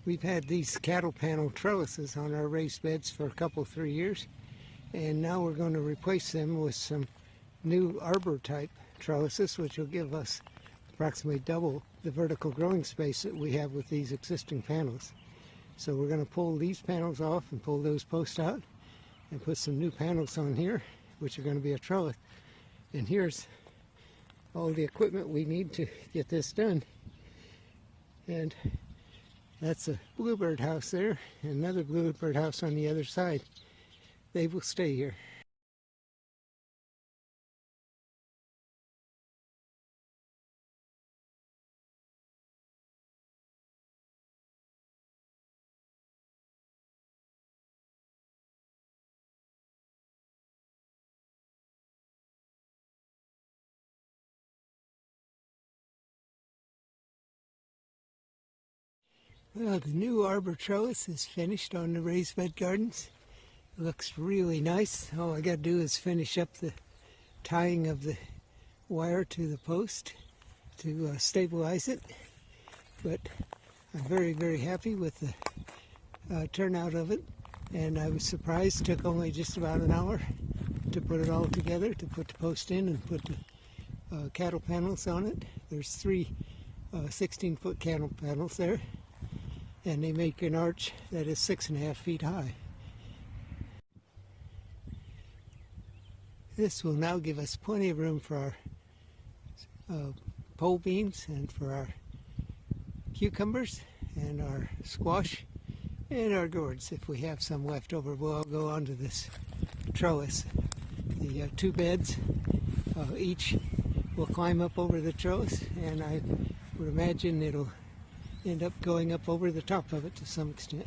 We've had these cattle panel trellises on our raised beds for a couple, 3 years, and now we're going to replace them with some new arbor type trellises, which will give us approximately double the vertical growing space that we have with these existing panels. So we're going to pull these panels off and pull those posts out and put some new panels on here, which are going to be a trellis. And here's all the equipment we need to get this done. And that's a bluebird house there, and another bluebird house on the other side. They will stay here. Well, the new arbor trellis is finished on the raised bed gardens. It looks really nice. All I got to do is finish up the tying of the wire to the post to stabilize it. But I'm very, very happy with the turnout of it. And I was surprised it took only just about an hour to put it all together, to put the post in and put the cattle panels on it. There's three 16-foot cattle panels there, and they make an arch that is 6.5 feet high. This will now give us plenty of room for our pole beans and for our cucumbers and our squash and our gourds. If we have some left over, we'll all go onto this trellis. The two beds each will climb up over the trellis, and I would imagine it'll end up going up over the top of it to some extent.